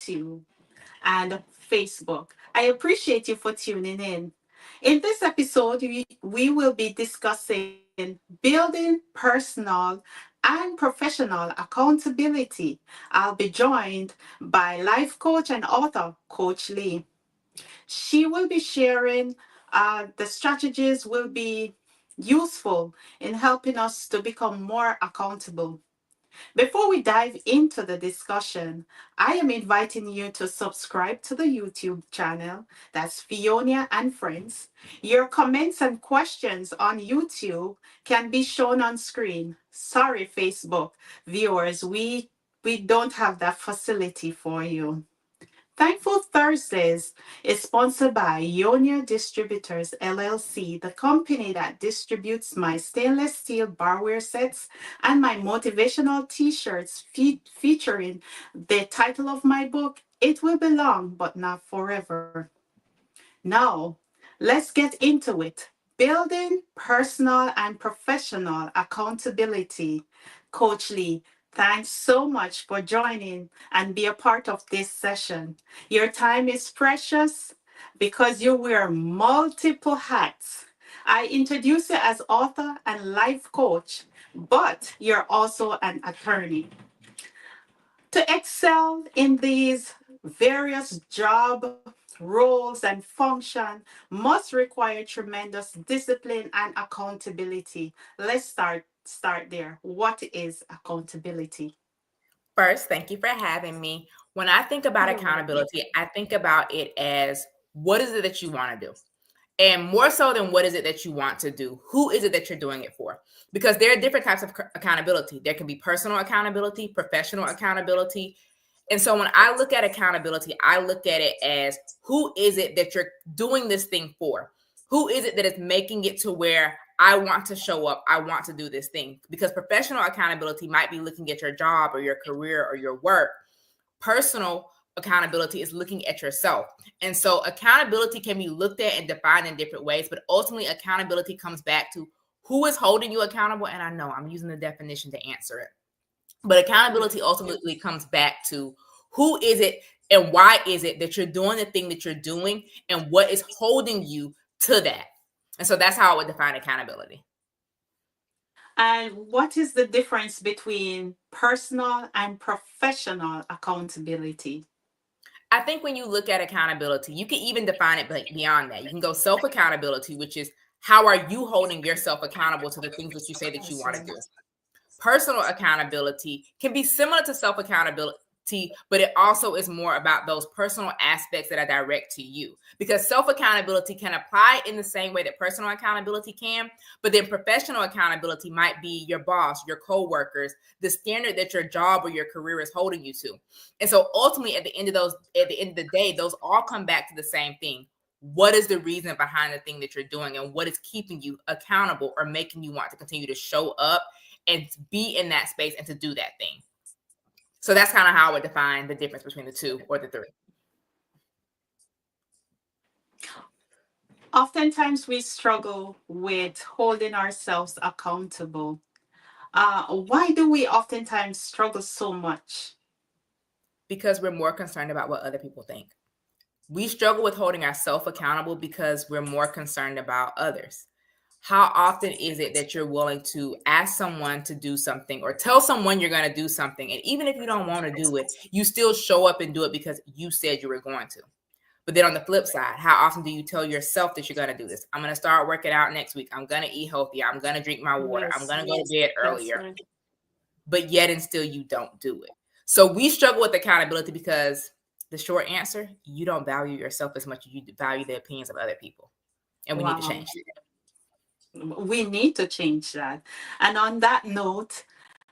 YouTube and Facebook. I appreciate you for tuning in. In this episode, we will be discussing building personal and professional accountability. I'll be joined by life coach and author, Coach Lee. She will be sharing the strategies will be useful in helping us to become more accountable. Before we dive into the discussion, I am inviting you to subscribe to the YouTube channel. That's Fionia and Friends. Your comments and questions on YouTube can be shown on screen. Sorry, Facebook viewers, we don't have that facility for you. Thankful Thursdays is sponsored by Ionia Distributors LLC, the company that distributes my stainless steel barware sets and my motivational t-shirts featuring the title of my book, It Will Be Long But Not Forever. Now, let's get into it. Building personal and professional accountability. Coach Lee, thanks so much for joining and be a part of this session. Your time is precious because you wear multiple hats. I introduce you as author and life coach, but you're also an attorney. To excel in these various job roles and function must require tremendous discipline and accountability. Let's start there. What is accountability? First, thank you for having me. When I think about You're welcome. accountability, I think about it as what is it that you want to do? And more so than what is it that you want to do, who is it that you're doing it for? Because there are different types of accountability. There can be personal accountability, professional accountability. And so when I look at accountability, I look at it as who is it that you're doing this thing for? Who is it that is making it to where I want to show up? I want to do this thing. Because professional accountability might be looking at your job or your career or your work. Personal accountability is looking at yourself. And so accountability can be looked at and defined in different ways, but ultimately accountability comes back to who is holding you accountable. And I know I'm using the definition to answer it, but accountability Yes. ultimately comes back to who is it and why is it that you're doing the thing that you're doing and what is holding you to that. And so that's how I would define accountability. And what is the difference between personal and professional accountability? I think when you look at accountability, you can even define it beyond that. You can go self accountability, which is how are you holding yourself accountable to the things that you say that you That's want to right. do. Personal accountability can be similar to self accountability, but it also is more about those personal aspects that are direct to you. Because self accountability can apply in the same way that personal accountability can, but then professional accountability might be your boss, your coworkers, the standard that your job or your career is holding you to. And so ultimately, at the end of the day, those all come back to the same thing. What is the reason behind the thing that you're doing, and what is keeping you accountable or making you want to continue to show up and be in that space and to do that thing? So that's kind of how I would define the difference between the two or the three. Oftentimes we struggle with holding ourselves accountable. Why do we oftentimes struggle so much? Because we're more concerned about what other people think. We struggle with holding ourselves accountable because we're more concerned about others. How often is it that you're willing to ask someone to do something or tell someone you're going to do something? And even if you don't want to do it, you still show up and do it because you said you were going to. But then on the flip side, how often do you tell yourself that you're going to do this? I'm going to start working out next week. I'm going to eat healthier. I'm going to drink my water. I'm Yes, going to go to bed that's earlier. right. But yet and still you don't do it. So we struggle with accountability because the short answer, you don't value yourself as much as you value the opinions of other people. And we need to Wow. change that. We need to change that. And on that note,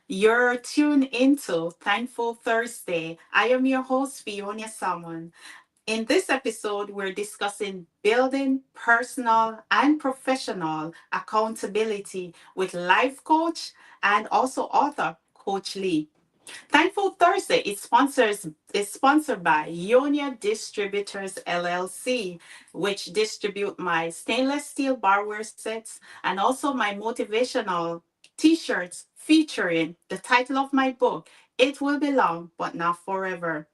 you're tuned into Thankful Thursday. I am your host, Fionia Salmon. In this episode, we're discussing building personal and professional accountability with life coach and also author, Coach Lee. Thankful Thursday is sponsored by Ionia Distributors LLC, which distribute my stainless steel barware sets and also my motivational t-shirts featuring the title of my book, It Will Be Long But Not Forever.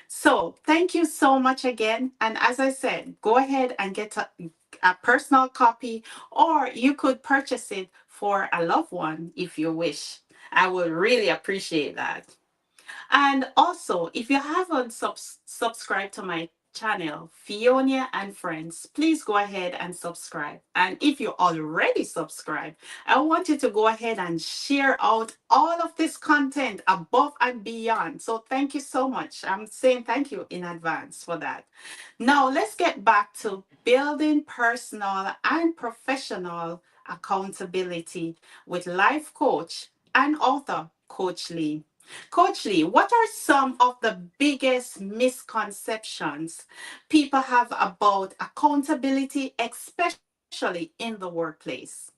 So, thank you so much again. And as I said, go ahead and get a personal copy, or you could purchase it for a loved one if you wish. I would really appreciate that. And also, if you haven't subscribed to my channel, Fionia and Friends, please go ahead and subscribe. And if you already subscribed, I want you to go ahead and share out all of this content above and beyond. So thank you so much. I'm saying thank you in advance for that. Now, let's get back to building personal and professional accountability with life coach and author, Coach Lee. Coach Lee, what are some of the biggest misconceptions people have about accountability, especially in the workplace?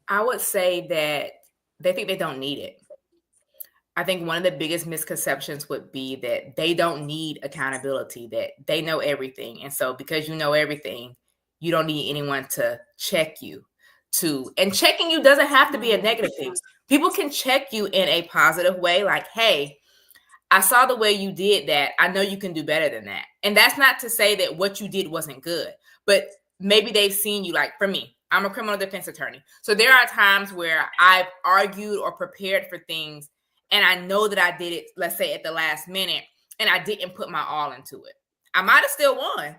I would say that they think they don't need it. I think one of the biggest misconceptions would be that they don't need accountability, that they know everything. And so because you know everything, you don't need anyone to check you and checking you doesn't have to be a negative thing. People can check you in a positive way, like, hey, I saw the way you did that. I know you can do better than that. And that's not to say that what you did wasn't good, but maybe they've seen you. Like for me, I'm a criminal defense attorney. So there are times where I've argued or prepared for things and I know that I did it, let's say at the last minute, and I didn't put my all into it. I might have still won,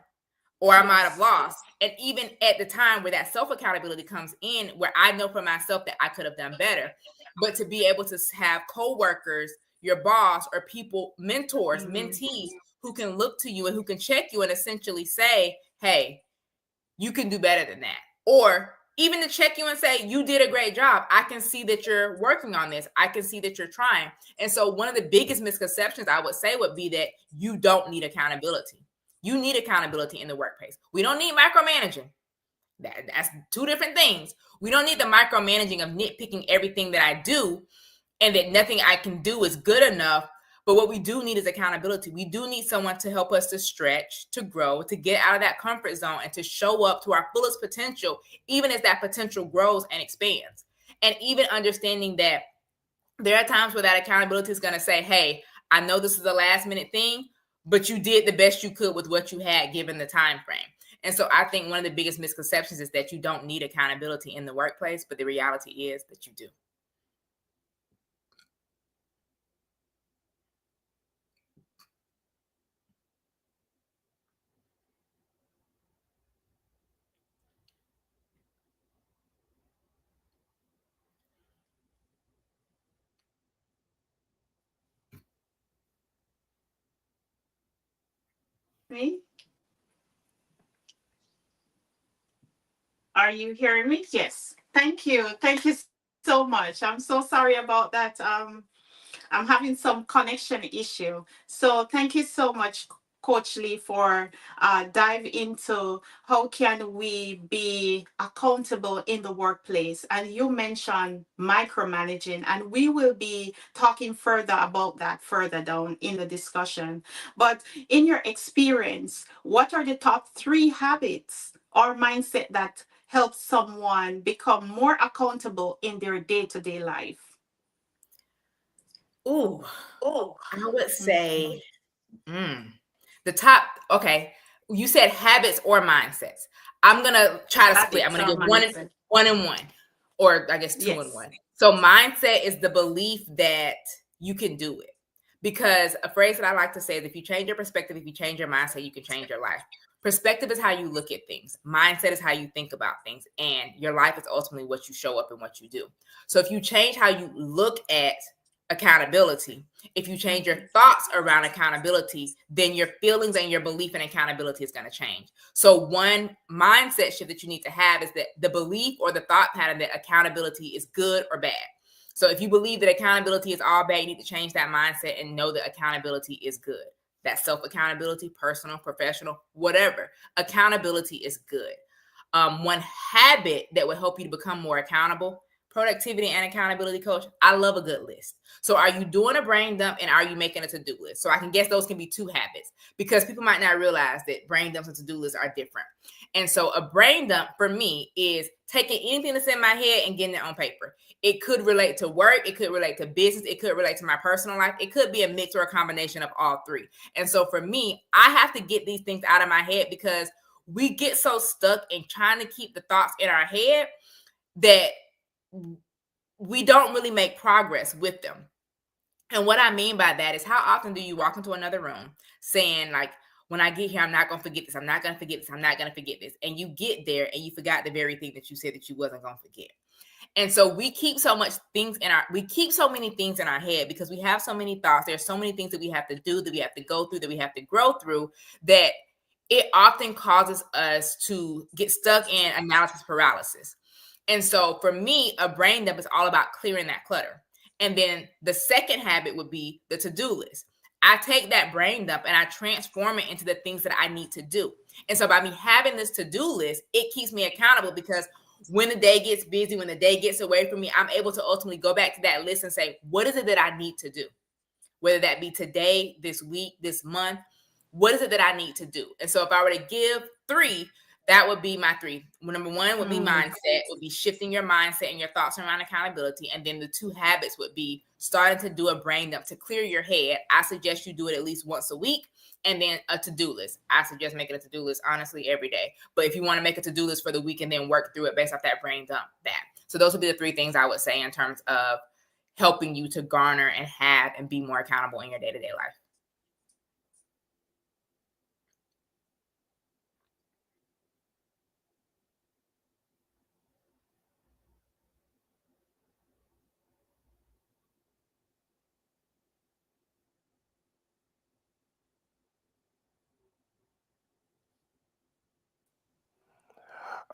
or I might have lost. And even at the time where that self accountability comes in, where I know for myself that I could have done better, but to be able to have coworkers, your boss, or people, mentors, mentees who can look to you and who can check you and essentially say, hey, you can do better than that. Or even to check you and say, you did a great job. I can see that you're working on this. I can see that you're trying. And so one of the biggest misconceptions I would say would be that you don't need accountability. You need accountability in the workplace. We don't need micromanaging. That's two different things. We don't need the micromanaging of nitpicking everything that I do and that nothing I can do is good enough. But what we do need is accountability. We do need someone to help us to stretch, to grow, to get out of that comfort zone and to show up to our fullest potential, even as that potential grows and expands. And even understanding that there are times where that accountability is going to say, hey, I know this is a last minute thing, but you did the best you could with what you had given the time frame. And so I think one of the biggest misconceptions is that you don't need accountability in the workplace, but the reality is that you do. Me? Are you hearing me? Yes. Thank you. Thank you so much. I'm so sorry about that. I'm having some connection issue. So thank you so much, Coach Lee, for dive into how can we be accountable in the workplace. And you mentioned micromanaging, and we will be talking further about that further down in the discussion. But in your experience, what are the top three habits or mindset that help someone become more accountable in their day-to-day life? Ooh, Oh, I would mhm. say the top, okay, you said habits or mindsets. I'm going to try to split. I'm Habits going to or give one mindset. and one, or I guess two and Yes. one. So mindset is the belief that you can do it. Because a phrase that I like to say is if you change your perspective, if you change your mindset, you can change your life. Perspective is how you look at things. Mindset is how you think about things. And your life is ultimately what you show up and what you do. So if you change how you look at accountability, if you change your thoughts around accountability, then your feelings and your belief in accountability is going to change. So one mindset shift that you need to have is that the belief or the thought pattern that accountability is good or bad. So if you believe that accountability is all bad, you need to change that mindset and know that accountability is good. That self-accountability, personal, professional, whatever. Accountability is good. One habit that would help you to become more accountable, productivity and accountability coach, I love a good list. So are you doing a brain dump and are you making a to-do list? So I can guess those can be two habits because people might not realize that brain dumps and to-do lists are different. And so a brain dump for me is taking anything that's in my head and getting it on paper. It could relate to work. It could relate to business. It could relate to my personal life. It could be a mix or a combination of all three. And so for me, I have to get these things out of my head because we get so stuck in trying to keep the thoughts in our head that we don't really make progress with them. And what I mean by that is, how often do you walk into another room saying, like, when I get here, I'm not going to forget this. I'm not going to forget this. I'm not going to forget this. And you get there and you forgot the very thing that you said that you wasn't going to forget. And so we keep so many things in our head because we have so many thoughts. There's so many things that we have to do, that we have to go through, that we have to grow through, that it often causes us to get stuck in analysis paralysis. And so for me, a brain dump is all about clearing that clutter. And then the second habit would be the to-do list. I take that brain dump and I transform it into the things that I need to do. And so by me having this to-do list, it keeps me accountable because when the day gets busy, when the day gets away from me, I'm able to ultimately go back to that list and say, what is it that I need to do? Whether that be today, this week, this month, what is it that I need to do? And so if I were to give 3, that would be my 3. Number 1 would be mindset, would be shifting your mindset and your thoughts around accountability. And then the 2 habits would be starting to do a brain dump to clear your head. I suggest you do it at least once a week. And then a to-do list. I suggest making a to-do list, honestly, every day. But if you want to make a to-do list for the week and then work through it based off that brain dump, that. So those would be the 3 things I would say in terms of helping you to garner and have and be more accountable in your day-to-day life.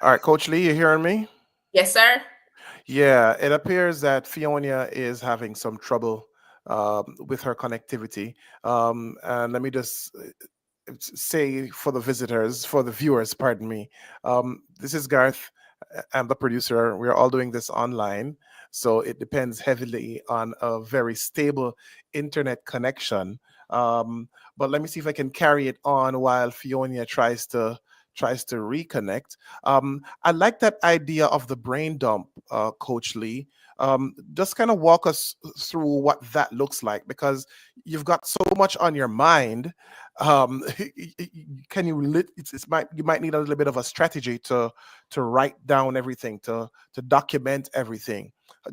All right, Coach Lee, you hearing me? Yes, sir. Yeah, it appears that Fionia is having some trouble with her connectivity. And let me just say for the visitors, for the viewers, pardon me, this is Garth. I'm the producer. We're all doing this online. So it depends heavily on a very stable internet connection. But let me see if I can carry it on while Fionia tries to reconnect. I like that idea of the brain dump, Coach Lee. Just kind of walk us through what that looks like because you've got so much on your mind. Um, can you you might need a little bit of a strategy to write down everything, to document everything.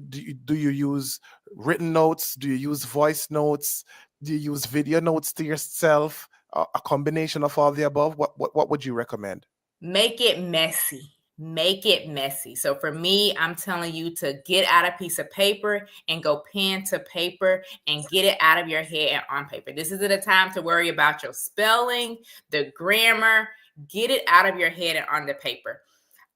Do you use written notes? Do you use voice notes? Do you use video notes to yourself? A combination of all the above. What would you recommend? Make it messy. Make it messy. So for me, I'm telling you to get out a piece of paper and go pen to paper and get it out of your head and on paper. This isn't a time to worry about your spelling, the grammar. Get it out of your head and on the paper.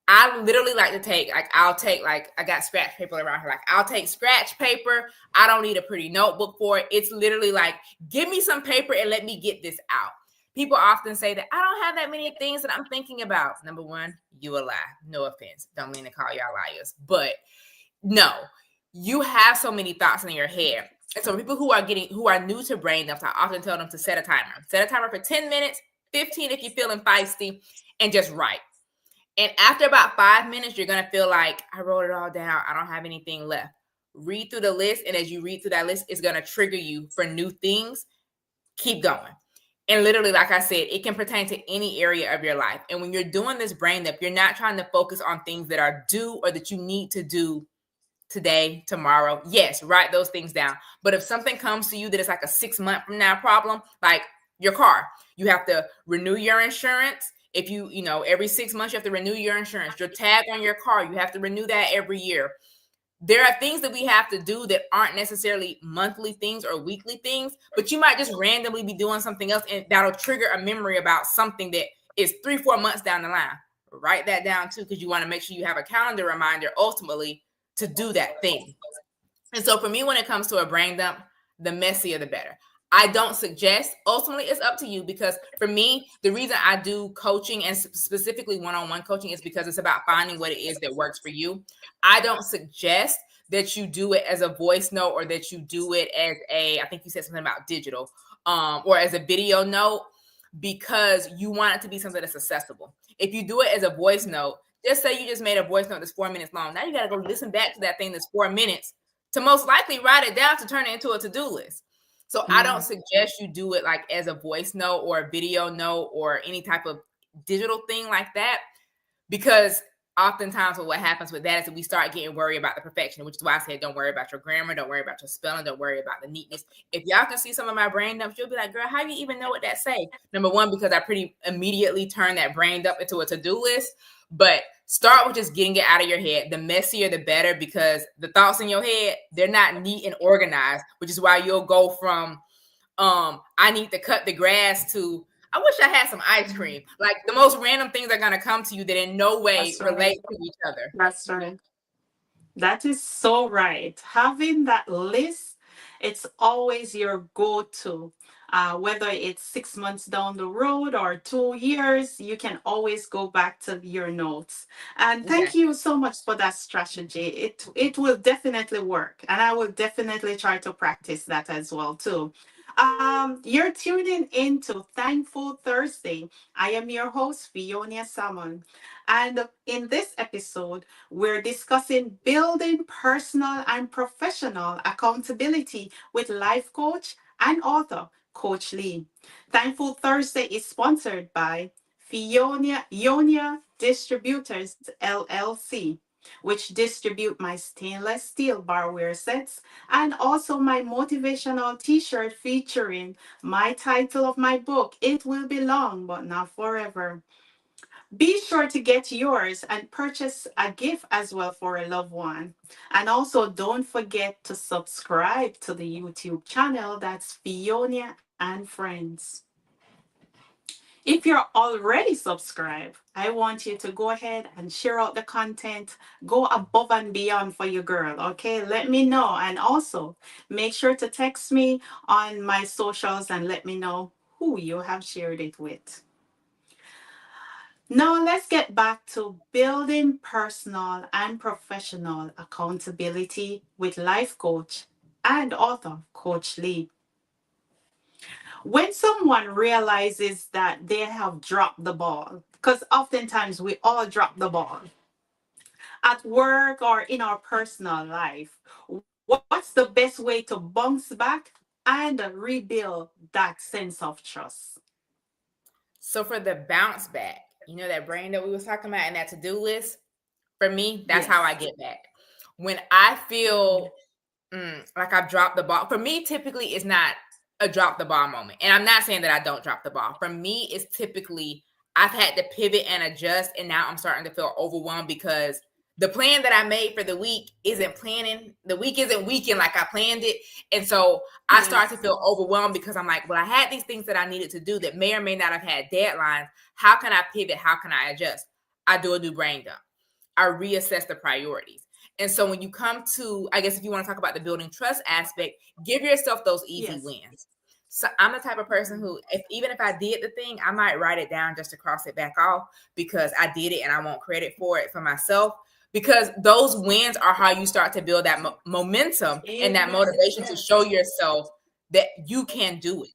I literally like to take, I got scratch paper around here. Like, I'll take scratch paper. I don't need a pretty notebook for it. It's literally like, give me some paper and let me get this out. People often say that I don't have that many things that I'm thinking about. Number 1, you a lie. No offense. Don't mean to call y'all liars. But no, you have so many thoughts in your head. And so people who are new to brain dumps, I often tell them to set a timer. Set a timer for 10 minutes, 15 if you're feeling feisty, and just write. And after about 5 minutes, you're going to feel like, I wrote it all down. I don't have anything left. Read through the list. And as you read through that list, it's going to trigger you for new things. Keep going. And literally, like I said, it can pertain to any area of your life. And when you're doing this brain dump, you're not trying to focus on things that are due or that you need to do today, tomorrow. Yes, write those things down. But if something comes to you that is like a 6-month from now problem, like your car, you have to renew your insurance. If every 6 months, you have to renew your insurance. Your tag on your car, you have to renew that every year. There are things that we have to do that aren't necessarily monthly things or weekly things, but you might just randomly be doing something else and that'll trigger a memory about something that is 3-4 months down the line. Write that down too, because you want to make sure you have a calendar reminder ultimately to do that thing. And so for me, when it comes to a brain dump, the messier the better. I don't suggest. Ultimately, it's up to you, because for me, the reason I do coaching and specifically one-on-one coaching is because it's about finding what it is that works for you. I don't suggest that you do it as a voice note, or that you do it as I think you said something about digital, or as a video note, because you want it to be something that's accessible. If you do it as a voice note, just say you just made a voice note that's 4 minutes long. Now you got to go listen back to that thing that's 4 minutes to most likely write it down to turn it into a to-do list. So I don't Mm. suggest you do it like as a voice note or a video note or any type of digital thing like that, because oftentimes what happens with that is that we start getting worried about the perfection, which is why I said don't worry about your grammar, don't worry about your spelling, don't worry about the neatness. If y'all can see some of my brain dumps, you'll be like, girl, how do you even know what that say? Number one, because I pretty immediately turn that brain dump into a to-do list. But start with just getting it out of your head. The messier, the better, because the thoughts in your head, they're not neat and organized, which is why you'll go from I need to cut the grass to I wish I had some ice cream. Like the most random things are gonna come to you that in no way That's right. relate to each other. That's right. That is so right. Having that list, it's always your go to. Whether it's 6 months down the road or 2 years, you can always go back to your notes. And Yeah. thank you so much for that strategy. It will definitely work, and I will definitely try to practice that as well too. You're tuning into Thankful Thursday. I am your host, Fionia Salmon. And in this episode, we're discussing building personal and professional accountability with life coach and author, Coach Lee. Thankful Thursday is sponsored by Fionia Distributors LLC, which distribute my stainless steel barware sets and also my motivational t-shirt featuring my title of my book, It Will Be Long But Not Forever. Be sure to get yours and purchase a gift as well for a loved one. And also, don't forget to subscribe to the YouTube channel. That's Fionia and Friends. If you're already subscribed, I want you to go ahead and share out the content. Go above and beyond for your girl, okay? Let me know. And also, make sure to text me on my socials and let me know who you have shared it with. Now, let's get back to building personal and professional accountability with life coach and author Coach Lee. When someone realizes that they have dropped the ball, because oftentimes we all drop the ball at work or in our personal life, what's the best way to bounce back and rebuild that sense of trust? So for the bounce back, you know that brain that we was talking about and that to-do list, for me, that's how I Yes. get back. When I Mm, feel like I've dropped the ball. For me, typically, it's not a drop the ball moment. And I'm not saying that I don't drop the ball. For me, it's typically I've had to pivot and adjust, and now I'm starting to feel overwhelmed because the plan that I made for the week isn't planning. The week isn't weekend like I planned it. And so I start to yes. feel overwhelmed because I'm like, well, I had these things that I needed to do that may or may not have had deadlines. How can I pivot? How can I adjust? I do a new brain dump. I reassess the priorities. And so when you come to, I guess if you want to talk about the building trust aspect, give yourself those easy Yes. wins. So I'm the type of person who, if even if I did the thing, I might write it down just to cross it back off because I did it and I want credit for it for myself. Because those wins are how you start to build that momentum and that Amen. motivation to Yes. show yourself that you can do it,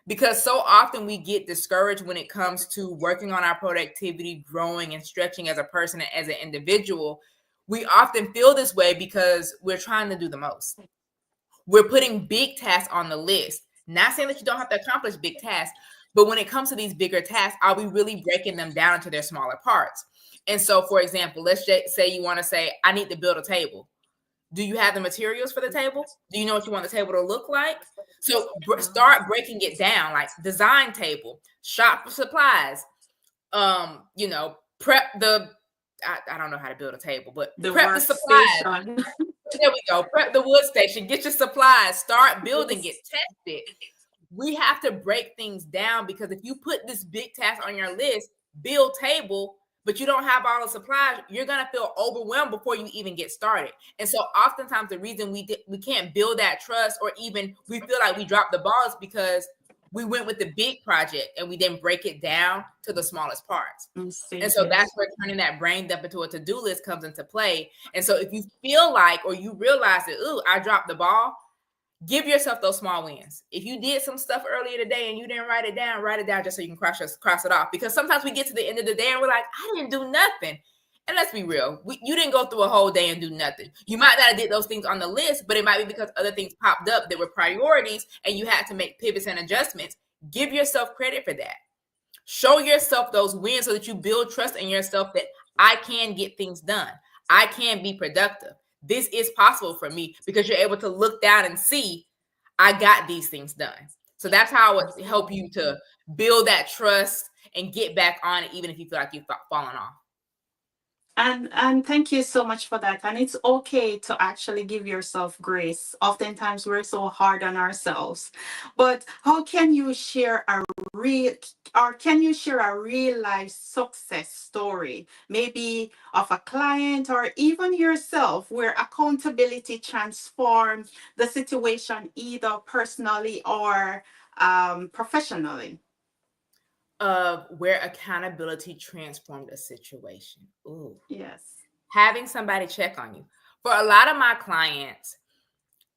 because so often we get discouraged when it comes to working on our productivity, growing and stretching as a person and as an individual. We often feel this way because we're trying to do the most. We're putting big tasks on the list. Not saying that you don't have to accomplish big tasks, but when it comes to these bigger tasks, are we really breaking them down into their smaller parts? And so, for example, let's say you want to say, I need to build a table. Do you have the materials for the table? Do you know what you want the table to look like? So start breaking it down, like design table, shop for supplies, prep I don't know how to build a table, but The prep the supplies. workstation. There we go. Prep the wood station, get your supplies, start building it, Yes. test it. We have to break things down because if you put this big task on your list, build table, but you don't have all the supplies, you're going to feel overwhelmed before you even get started. And so oftentimes the reason we can't build that trust, or even we feel like we dropped the ball, is because we went with the big project and we didn't break it down to the smallest parts. And so that's where turning that brain dump into a to-do list comes into play. And so if you feel like, or you realize that, ooh, I dropped the ball, give yourself those small wins. If you did some stuff earlier today and you didn't write it down just so you can cross it off. Because sometimes we get to the end of the day and we're like, I didn't do nothing. And let's be real, you didn't go through a whole day and do nothing. You might not have did those things on the list, but it might be because other things popped up that were priorities and you had to make pivots and adjustments. Give yourself credit for that. Show yourself those wins so that you build trust in yourself that I can get things done. I can be productive. This is possible for me, because you're able to look down and see, I got these things done. So that's how it would help you to build that trust and get back on it, even if you feel like you've fallen off. And thank you so much for that. And it's okay to actually give yourself grace. Oftentimes we're so hard on ourselves. But how can you share a real or can you share a real life success story? Maybe of a client or even yourself, where accountability transformed the situation either personally or professionally. Of where accountability transformed a situation. Ooh. Yes. Having somebody check on you. For a lot of my clients,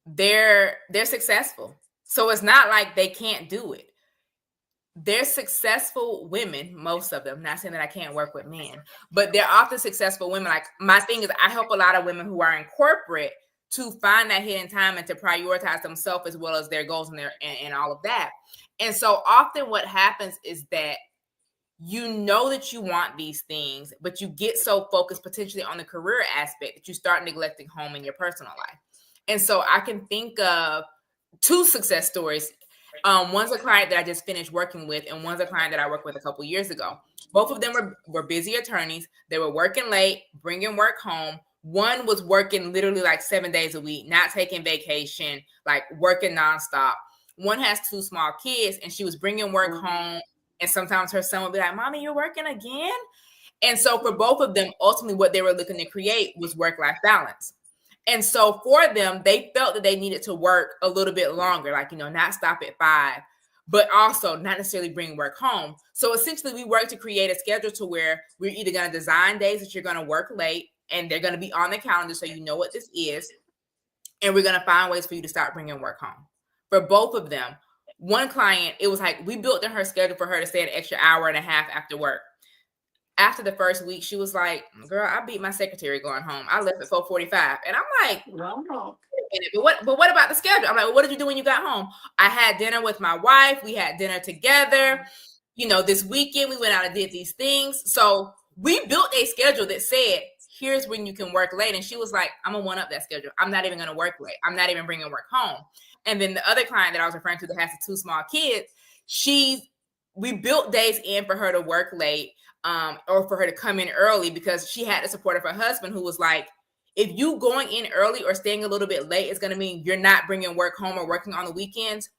they're successful. So it's not like they can't do it. They're successful women, most of them. Not saying that I can't work with men, but they're often successful women. Like, my thing is, I help a lot of women who are in corporate to find that hidden time and to prioritize themselves as well as their goals and all of that. And so often what happens is that you know that you want these things, but you get so focused potentially on the career aspect that you start neglecting home and your personal life. And so I can think of two success stories. One's a client that I just finished working with, and one's a client that I worked with a couple years ago. Both of them were busy attorneys. They were working late, bringing work home. One was working literally like 7 days a week, not taking vacation, like working nonstop. One has two small kids, and she was bringing work home. And sometimes her son would be like, Mommy, you're working again? And so for both of them, ultimately what they were looking to create was work-life balance. And so for them, they felt that they needed to work a little bit longer, like, not stop at 5, but also not necessarily bring work home. So essentially we worked to create a schedule to where we're either going to design days that you're going to work late and they're going to be on the calendar so you know what this is. And we're going to find ways for you to start bringing work home. For both of them, one client, it was like we built in her schedule for her to stay an extra hour and a half after work. After the first week, she was like, girl, I beat my secretary going home. I left at 4:45. And I'm like, Wow. but what about the schedule? I'm like, well, what did you do when you got home? I had dinner with my wife. We had dinner together. This weekend we went out and did these things. So we built a schedule that said, here's when you can work late. And she was like, I'm gonna one up that schedule. I'm not even gonna work late. I'm not even bringing work home. And then the other client that I was referring to that has the two small kids, we built days in for her to work late, or for her to come in early, because she had the support of her husband, who was like, if you going in early or staying a little bit late is going to mean you're not bringing work home or working on the weekends,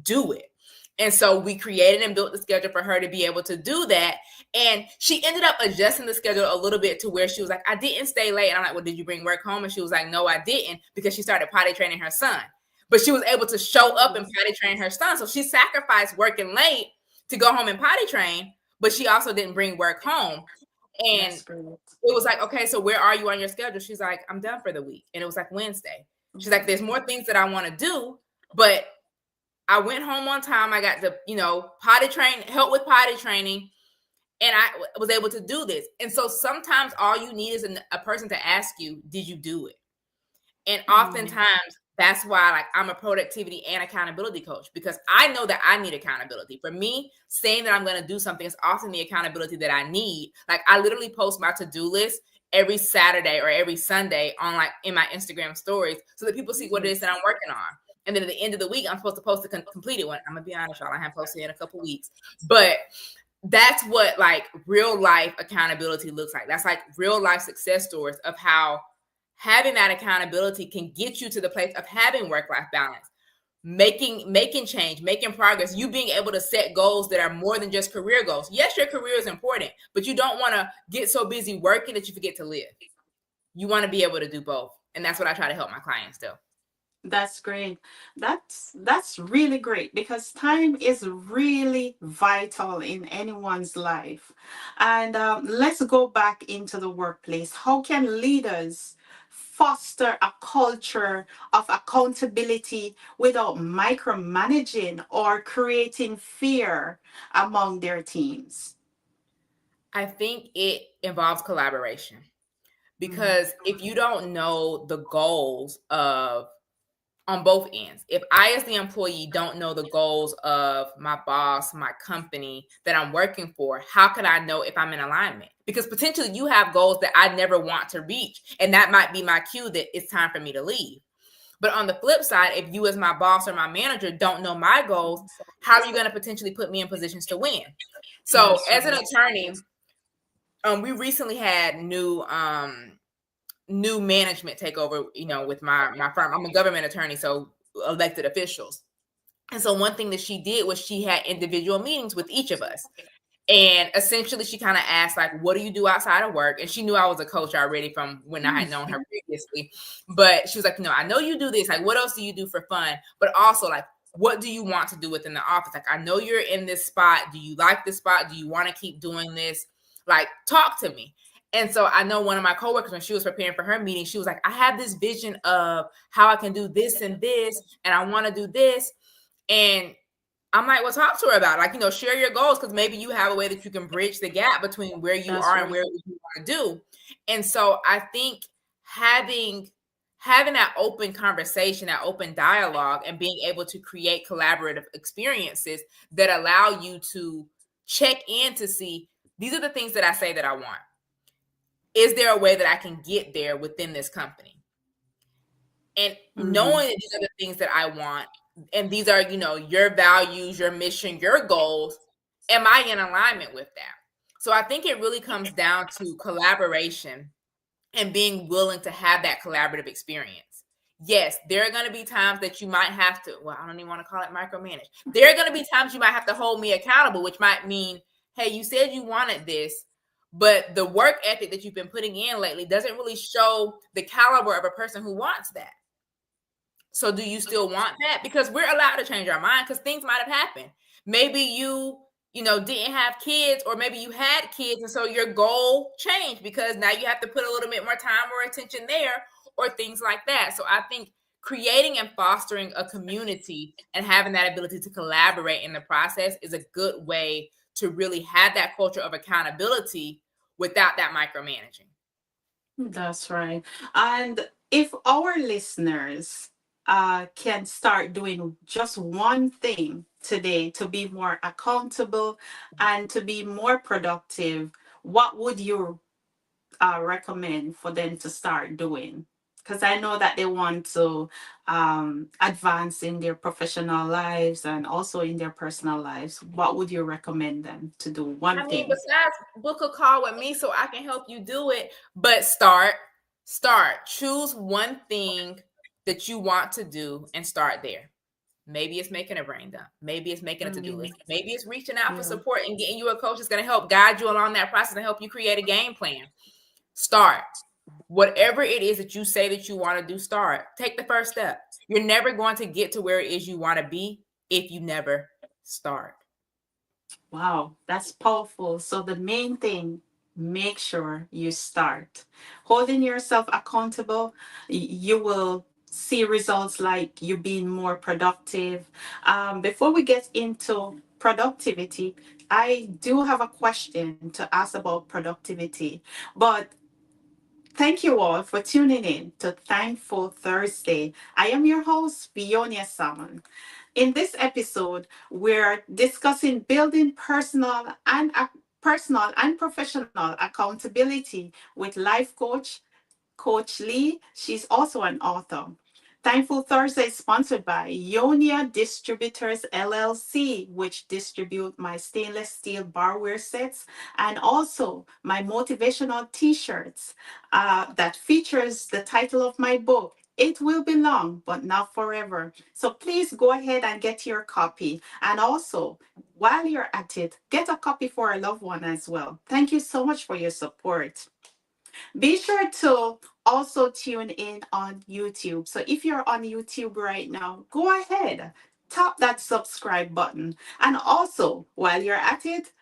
do it. And so we created and built the schedule for her to be able to do that. And she ended up adjusting the schedule a little bit to where she was like, I didn't stay late. And I'm like, well, did you bring work home? And she was like, no, I didn't, because she started potty training her son. But she was able to show up and potty train her son. So she sacrificed working late to go home and potty train, but she also didn't bring work home. And it was like, okay, so where are you on your schedule? She's like, I'm done for the week. And it was like Wednesday. She's like, there's more things that I want to do, but I went home on time. I got to, potty train, help with potty training, and I was able to do this. And so sometimes all you need is a person to ask you, did you do it? And oftentimes that's why, like, I'm a productivity and accountability coach, because I know that I need accountability. For me, saying that I'm going to do something is often the accountability that I need. Like, I literally post my to-do list every Saturday or every Sunday in my Instagram stories, so that people see what it is that I'm working on. And then at the end of the week, I'm supposed to post a completed one. I'm going to be honest, y'all, I haven't posted in a couple weeks, but that's what like real life accountability looks like. That's like real life success stories of how having that accountability can get you to the place of having work-life balance. making change, making progress, you being able to set goals that are more than just career goals. Yes, your career is important, but you don't want to get so busy working that you forget to live. You want to be able to do both. And that's what I try to help my clients do. That's great. That's really great because time is really vital in anyone's life. And let's go back into the workplace. How can leaders foster a culture of accountability without micromanaging or creating fear among their teams? I think it involves collaboration, Mm, because if you don't know the goals of on both ends, if I as the employee don't know the goals of my boss, my company that I'm working for, how can I know if I'm in alignment? Because potentially you have goals that I never want to reach, and that might be my cue that it's time for me to leave. But on the flip side, if you as my boss or my manager don't know my goals, how are you going to potentially put me in positions to win? So that's as an right. attorney, we recently had new management take over, with my firm. I'm a government attorney, so elected officials. And so one thing that she did was she had individual meetings with each of us. And essentially she kind of asked, like, what do you do outside of work? And she knew I was a coach already from when I had known her previously. But she was like, I know you do this. Like, what else do you do for fun? But also, like, what do you want to do within the office? Like, I know you're in this spot. Do you like this spot? Do you want to keep doing this? Like, talk to me. And so I know one of my coworkers, when she was preparing for her meeting, she was like, I have this vision of how I can do this and this, and I want to do this. And I'm like, well, talk to her about it. Like, share your goals, because maybe you have a way that you can bridge the gap between where you That's are and right. where you want to do. And so I think having that open conversation, that open dialogue, and being able to create collaborative experiences that allow you to check in to see, these are the things that I say that I want. Is there a way that I can get there within this company? And Hmm. knowing that these are the things that I want, and these are, your values, your mission, your goals, am I in alignment with that? So I think it really comes down to collaboration and being willing to have that collaborative experience. Yes, there are going to be times that you might have to, well, I don't even want to call it micromanage. There are going to be times you might have to hold me accountable, which might mean, hey, you said you wanted this, but the work ethic that you've been putting in lately doesn't really show the caliber of a person who wants that. So do you still want that? Because we're allowed to change our mind, because things might have happened. Maybe didn't have kids, or maybe you had kids, and so your goal changed because now you have to put a little bit more time or attention there, or things like that. So I think creating and fostering a community and having that ability to collaborate in the process is a good way to really have that culture of accountability without that micromanaging. That's right. And if our listeners can start doing just one thing today to be more accountable and to be more productive, what would you recommend for them to start doing? Because I know that they want to advance in their professional lives and also in their personal lives. What would you recommend them to do? One I mean, thing. besides book a call with me so I can help you do it, but start. Choose one thing that you want to do and start there. Maybe it's making a brain dump. Maybe it's making a to-do Mm, list. Maybe it's reaching out for yeah. support and getting you a coach that's going to help guide you along that process and help you create a game plan. Start. Whatever it is that you say that you want to do, start. Take the first step. You're never going to get to where it is you want to be if you never start. Wow, that's powerful. So the main thing, make sure you start. Holding yourself accountable, you will see results like you being more productive. Before we get into productivity, I do have a question to ask about productivity. But thank you all for tuning in to Thankful Thursday. I am your host, Fionia Salmon. In this episode, we're discussing building personal and professional accountability with life coach Coach Lee. She's also an author. Thankful Thursday is sponsored by Ionia Distributors LLC, which distribute my stainless steel barware sets and also my motivational t-shirts that features the title of my book, It will be long, but not forever. So please go ahead and get your copy. And also, while you're at it, get a copy for a loved one as well. Thank you so much for your support. Be sure to also tune in on YouTube. So if you're on YouTube right now, go ahead, tap that subscribe button. And also, while you're at it,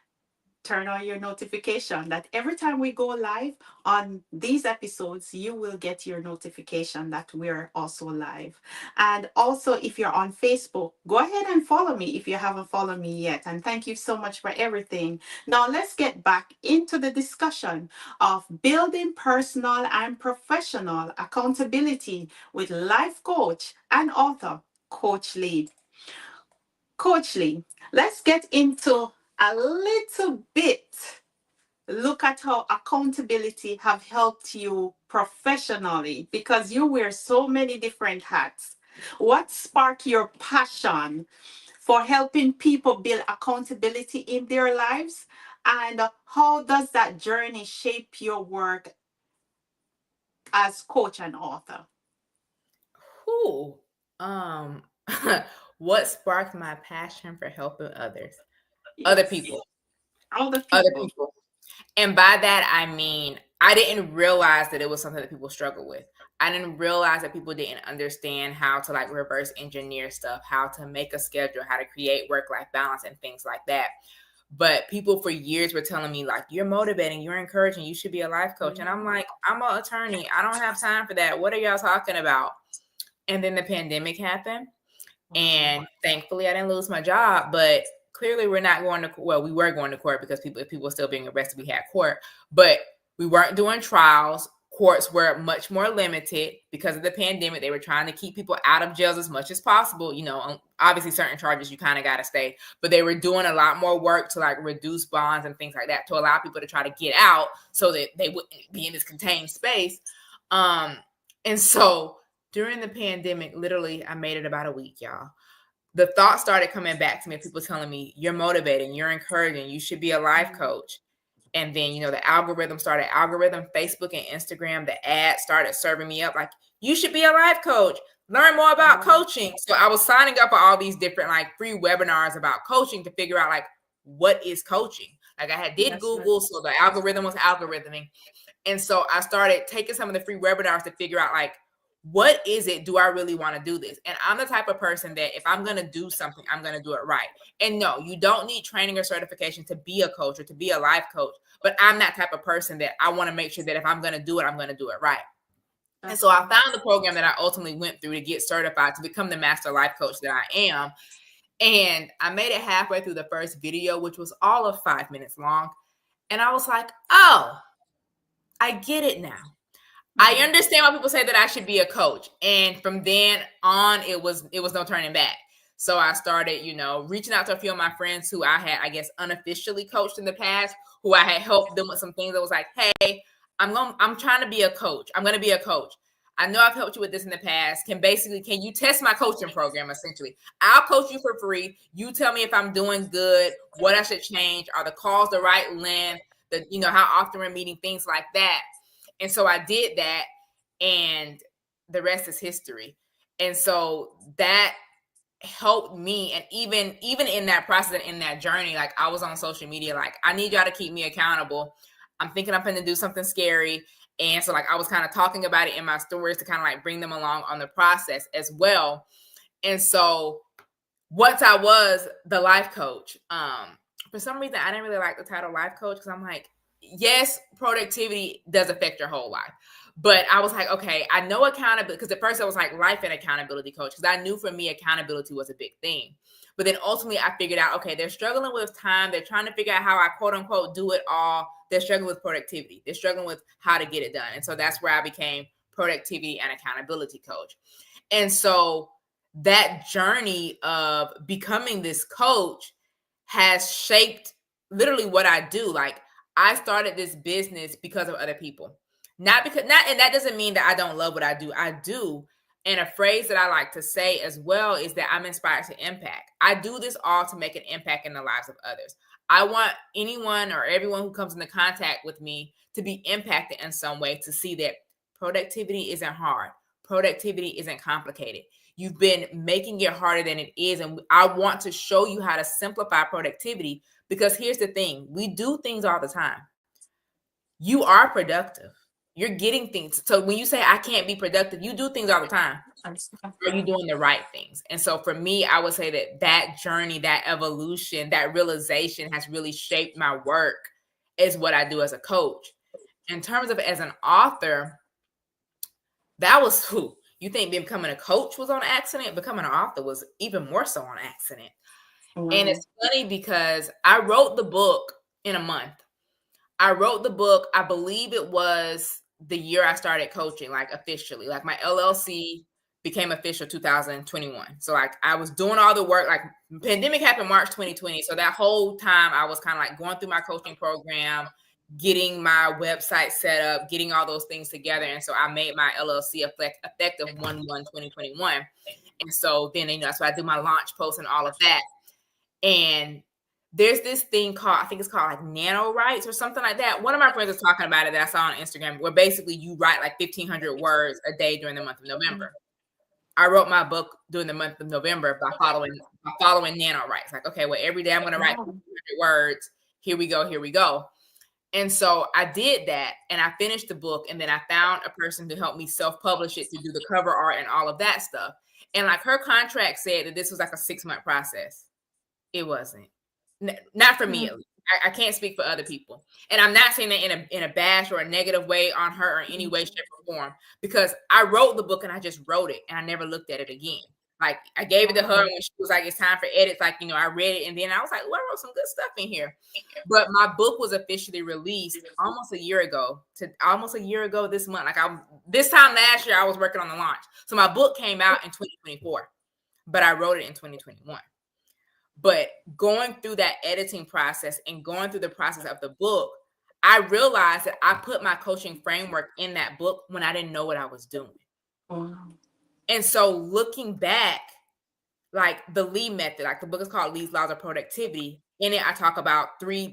turn on your notification that every time we go live on these episodes, you will get your notification that we're also live. And also, if you're on Facebook, go ahead and follow me if you haven't followed me yet. And thank you so much for everything. Now, let's get back into the discussion of building personal and professional accountability with life coach and author, Coach Lee. Coach Lee, let's get into a little bit. Look at how accountability have helped you professionally because you wear so many different hats. What sparked your passion for helping people build accountability in their lives? And how does that journey shape your work as coach and author? Who? Um, what sparked my passion for helping others? Other Yes, people. other Other people. people. And by that, I mean, I didn't realize that it was something that people struggle with. I didn't realize that people didn't understand how to like reverse engineer stuff, how to make a schedule, how to create work life balance and things like that. But people for years were telling me, like, you're motivating, you're encouraging, you should be a life coach. And I'm like, I'm an attorney. I don't have time for that. What are y'all talking about? And then the pandemic happened. Wow. And thankfully, I didn't lose my job. But clearly, we're not going to, well, we were going to court because people were still being arrested. We had court, but we weren't doing trials. Courts were much more limited because of the pandemic. They were trying to keep people out of jails as much as possible. You know, obviously, certain charges you kind of got to stay, but they were doing a lot more work to like reduce bonds and things like that to allow people to try to get out so that they wouldn't be in this contained space. And so during the pandemic, literally, I made it about a week, y'all. The thoughts started coming back to me, people telling me, you're motivating, you're encouraging, you should be a life coach. And then, you know, the algorithm, Facebook and Instagram, the ads started serving me up like, you should be a life coach, learn more about Wow. coaching. So I was signing up for all these different like free webinars about coaching to figure out like, what is coaching? Like I did That's right. Google, so the algorithm was algorithming. And so I started taking some of the free webinars to figure out like, what is it? Do I really want to do this? And I'm the type of person that if I'm going to do something, I'm going to do it right. And no, you don't need training or certification to be a coach or to be a life coach. But I'm that type of person that I want to make sure that if I'm going to do it, I'm going to do it right. And That's so I right. found the program that I ultimately went through to get certified to become the master life coach that I am. And I made it halfway through the first video, which was all of 5 minutes long. And I was like, oh, I get it now. I Mhm. understand why people say that I should be a coach. And from then on, it was no turning back. So I started, you know, reaching out to a few of my friends who I had, I guess, unofficially coached in the past, who I had helped them with some things that was like, hey, I'm trying to be a coach. I'm gonna be a coach. I know I've helped you with this in the past. Can you test my coaching program essentially? I'll coach you for free. You tell me if I'm doing good, what I should change, are the calls the right length, how often we're meeting, things like that. And so I did that, and the rest is history. And so that helped me. And even in that process and in that journey, like I was on social media, like, I need y'all to keep me accountable. I'm thinking I'm going to do something scary. And so like I was kind of talking about it in my stories to kind of like bring them along on the process as well. And so once I was the life coach, for some reason I didn't really like the title life coach because I'm like, yes, productivity does affect your whole life. But I was like, okay, I know accountability, because at first I was like life and accountability coach, because I knew for me accountability was a big thing. But then ultimately I figured out, okay, they're struggling with time. They're trying to figure out how I quote unquote do it all. They're struggling with productivity. They're struggling with how to get it done. And so that's where I became productivity and accountability coach. And so that journey of becoming this coach has shaped literally what I do. Like, I started this business because of other people. And that doesn't mean that I don't love what I do. I do. And a phrase that I like to say as well is that I'm inspired to impact. I do this all to make an impact in the lives of others. I want anyone or everyone who comes into contact with me to be impacted in some way, to see that productivity isn't hard. productivity isn't complicated. You've been making it harder than it is. And I want to show you how to simplify productivity, because here's the thing. We do things all the time. You are productive. You're getting things. So when you say I can't be productive, you do things all the time. Are you doing the right things? And so for me, I would say that that journey, that evolution, that realization has really shaped my work is what I do as a coach. In terms of as an author, that was who you think becoming a coach was on accident. Becoming an author was even more so on accident. And it's funny because I wrote the book in a month. I wrote the book, I believe it was the year I started coaching, like officially. Like my LLC became official 2021. So like I was doing all the work, like pandemic happened March 2020. So that whole time I was kind of like going through my coaching program, getting my website set up, getting all those things together. And so I made my LLC effective 1/1/2021. And so then, that's why I do my launch post and all of that. And there's this thing called, I think it's called like nano writes or something like that. One of my friends was talking about it that I saw on Instagram, where basically you write like 1,500 words a day during the month of November. I wrote my book during the month of November by following nano writes. Like, okay, well, every day I'm going to write 1,500 words. Here we go. And so I did that, and I finished the book, and then I found a person to help me self-publish it, to do the cover art and all of that stuff. And like her contract said that this was like a 6-month process. It wasn't. Not for me. I can't speak for other people. And I'm not saying that in a bash or a negative way on her or any way, shape, or form, because I wrote the book and I just wrote it and I never looked at it again. Like I gave it to her when she was like, it's time for edits. Like, I read it and then I was like, well, I wrote some good stuff in here. But my book was officially released almost a year ago this month. Like this time last year, I was working on the launch. So my book came out in 2024, but I wrote it in 2021. But going through that editing process and going through the process of the book, I realized that I put my coaching framework in that book when I didn't know what I was doing. And so looking back, like the Lee method, like the book is called Lee's Laws of Productivity. In it, I talk about three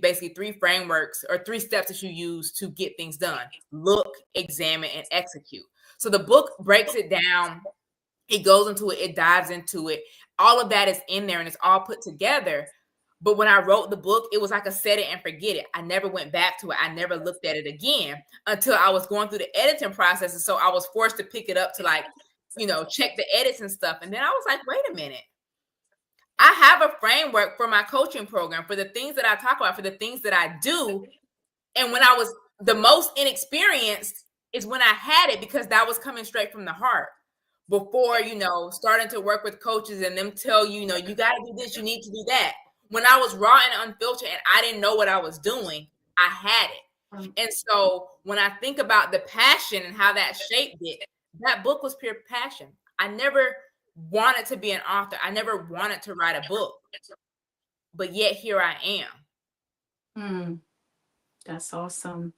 frameworks or 3 steps that you use to get things done: look, examine, and execute. So the book breaks it down. It goes into it. It dives into it. All of that is in there and it's all put together. But when I wrote the book, it was like a set it and forget it. I never went back to it. I never looked at it again until I was going through the editing process. And so I was forced to pick it up to check the edits and stuff. And then I was like, wait a minute. I have a framework for my coaching program, for the things that I talk about, for the things that I do. And when I was the most inexperienced is when I had it, because that was coming straight from the heart. Before, starting to work with coaches and them tell you, you got to do this, you need to do that. When I was raw and unfiltered and I didn't know what I was doing, I had it. And so when I think about the passion and how that shaped it, that book was pure passion. I never wanted to be an author. I never wanted to write a book. But yet here I am. That's awesome.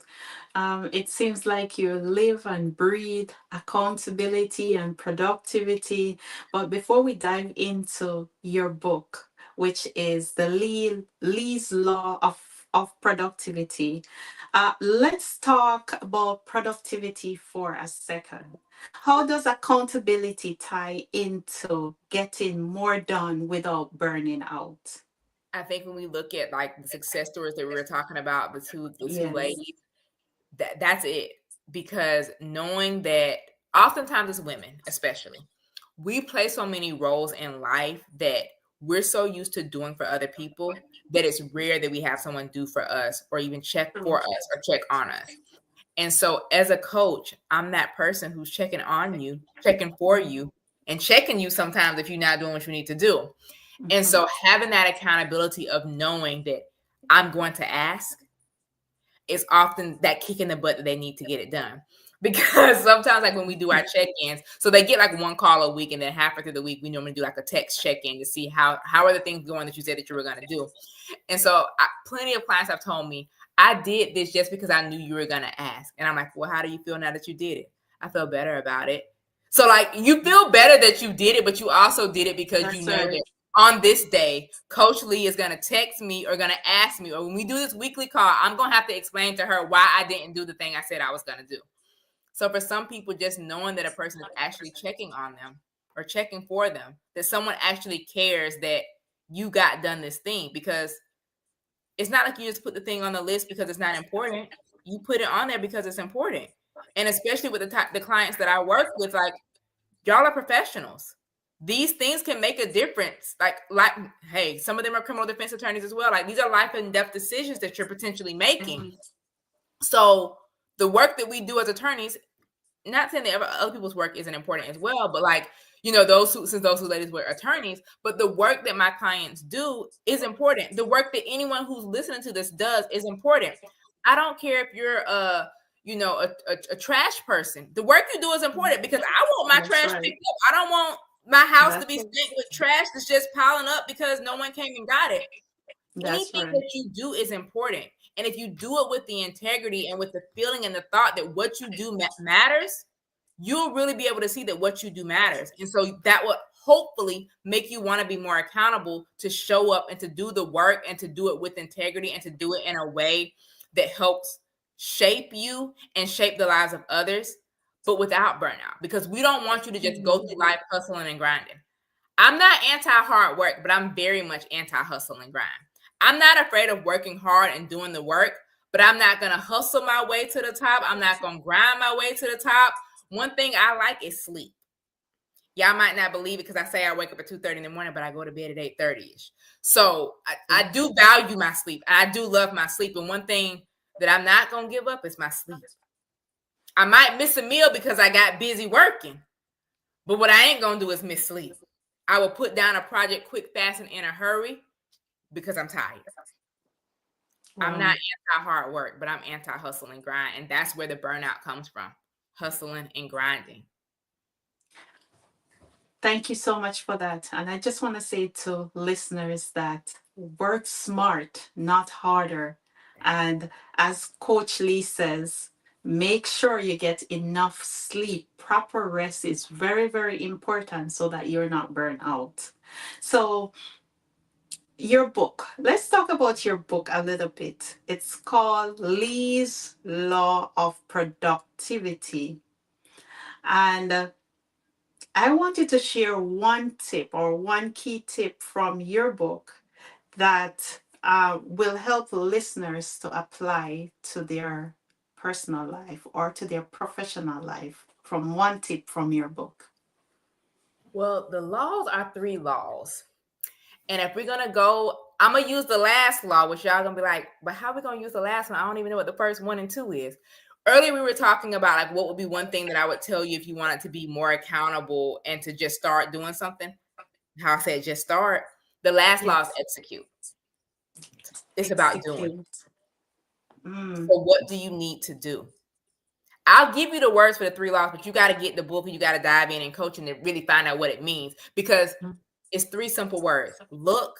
It seems like you live and breathe accountability and productivity. But before we dive into your book, which is the Lee's Law of Productivity, let's talk about productivity for a second. How does accountability tie into getting more done without burning out? I think when we look at like the success stories that we were talking about, the two Yes. ladies, that's it. Because knowing that oftentimes as women, especially, we play so many roles in life that we're so used to doing for other people that it's rare that we have someone do for us or even check for us or check on us. And so as a coach, I'm that person who's checking on you, checking for you, and checking you sometimes if you're not doing what you need to do. And so having that accountability of knowing that I'm going to ask is often that kick in the butt that they need to get it done. Because sometimes, like when we do our check-ins, so they get like 1 call a week, and then halfway through the week, we normally do like a text check-in to see how are the things going that you said that you were going to do. And so plenty of clients have told me, I did this just because I knew you were going to ask. And I'm like, well, how do you feel now that you did it? I feel better about it. So like you feel better that you did it, but you also did it because you know that on this day, Coach Lee is going to text me or going to ask me, or when we do this weekly call, I'm going to have to explain to her why I didn't do the thing I said I was going to do. So for some people, just knowing that a person is actually checking on them or checking for them, that someone actually cares that you got done this thing, because it's not like you just put the thing on the list because it's not important. You put it on there because it's important. And especially with the clients that I work with, like, y'all are professionals. These things can make a difference. Like, hey, some of them are criminal defense attorneys as well. Like, these are life and death decisions that you're potentially making. So the work that we do as attorneys, not saying that other people's work isn't important as well, but like, those who, since those who ladies were attorneys, but the work that my clients do is important. The work that anyone who's listening to this does is important. I don't care if you're a trash person. The work you do is important, because I want my That's trash right. picked up. I don't want my house to That's be it. stank with trash that's just piling up because no one came and got it. That's Anything right. that you do is important. And if you do it with the integrity and with the feeling and the thought that what you do matters, you'll really be able to see that what you do matters. And so that will hopefully make you want to be more accountable to show up and to do the work and to do it with integrity and to do it in a way that helps shape you and shape the lives of others, but without burnout. Because we don't want you to just go through life hustling and grinding. I'm not anti hard work, but I'm very much anti hustle and grind. I'm not afraid of working hard and doing the work, but I'm not going to hustle my way to the top. I'm not going to grind my way to the top. One thing I like is sleep. Y'all might not believe it because I say I wake up at 2:30 in the morning, but I go to bed at 8:30ish. So I do value my sleep. I do love my sleep. And one thing that I'm not going to give up is my sleep. I might miss a meal because I got busy working, but what I ain't going to do is miss sleep. I will put down a project quick, fast, and in a hurry because I'm tired. I'm not Wow. anti hard work, but I'm anti hustle and grind. And that's where the burnout comes from, hustling and grinding. Thank you so much for that. And I just want to say to listeners that work smart, not harder. And as Coach Lee says, make sure you get enough sleep. Proper rest is very, very important so that you're not burnt out. So, your book, let's talk about your book a little bit. It's called Lee's Law of Productivity. And I wanted to share one tip or one key tip from your book that will help listeners to apply to their personal life or to their professional life from one tip from your book. Well, the laws are 3 laws. And if we're gonna go, I'm gonna use the last law, which y'all gonna be like, but how are we gonna use the last one? I don't even know what the first 1 and 2 is. Earlier we were talking about like what would be one thing that I would tell you if you wanted to be more accountable and to just start doing something. How I said just start. The last law is Yes. execute. It's about doing. Execute. Mm. So what do you need to do? I'll give you the words for the 3 laws, but you got to get the book and you got to dive in and coaching to really find out what it means, because it's 3 simple words: look,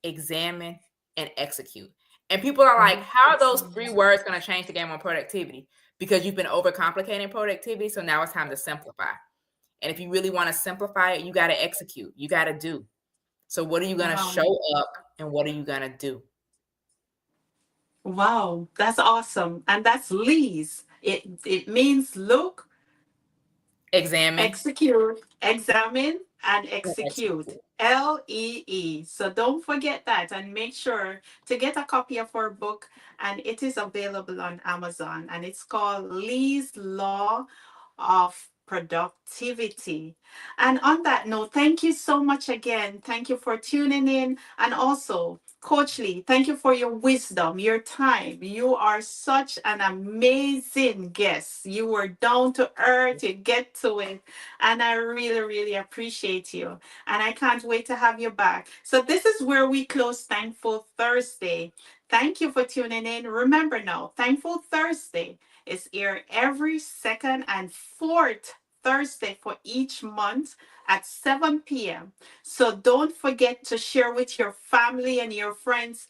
examine, and execute. And people are like, how are those 3 words going to change the game on productivity? Because you've been overcomplicating productivity. So now it's time to simplify. And if you really want to simplify it, you got to execute. You got to do. So what are you going to Wow. show up and what are you going to do? Wow, that's awesome. And that's Lee's. It means look, Examine execute, examine, and and execute. execute. Lee. So don't forget that and make sure to get a copy of our book. And it is available on Amazon. And it's called Lee's Law of Productivity. And on that note, thank you so much again. Thank you for tuning in. And also, Coach Lee, thank you for your wisdom, your time. You are such an amazing guest. You were down to earth, you get to it. And I really, really appreciate you. And I can't wait to have you back. So, this is where we close Thankful Thursday. Thank you for tuning in. Remember now, Thankful Thursday is here every second and fourth Thursday for each month at 7 p.m. So don't forget to share with your family and your friends,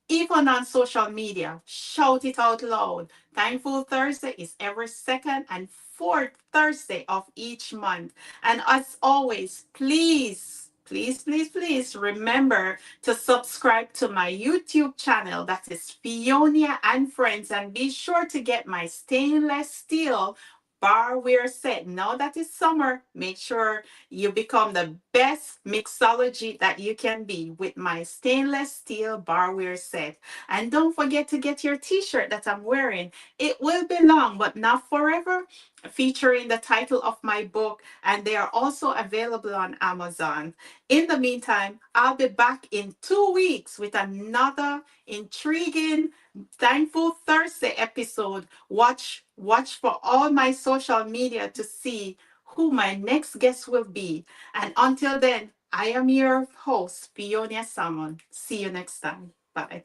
even on social media. Shout it out loud. Thankful Thursday is every second and fourth Thursday of each month. And as always, please please, please, please remember to subscribe to my YouTube channel. That is Fionia and Friends. And be sure to get my stainless steel barware set. Now that it's summer, make sure you become the best mixology that you can be with my stainless steel barware set. And don't forget to get your t-shirt that I'm wearing. It will be long, but not forever, featuring the title of my book, and they are also available on Amazon. In the meantime, I'll be back in 2 weeks with another intriguing Thankful Thursday episode. Watch for all my social media to see who my next guest will be. And until then, I am your host, Fionia Salmon. See you next time. Bye.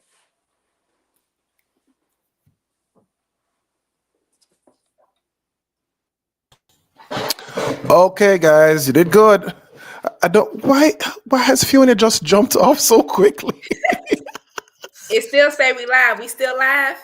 Okay, guys, you did good. I don't. Why has Fiona just jumped off so quickly? It still say we live. We still live.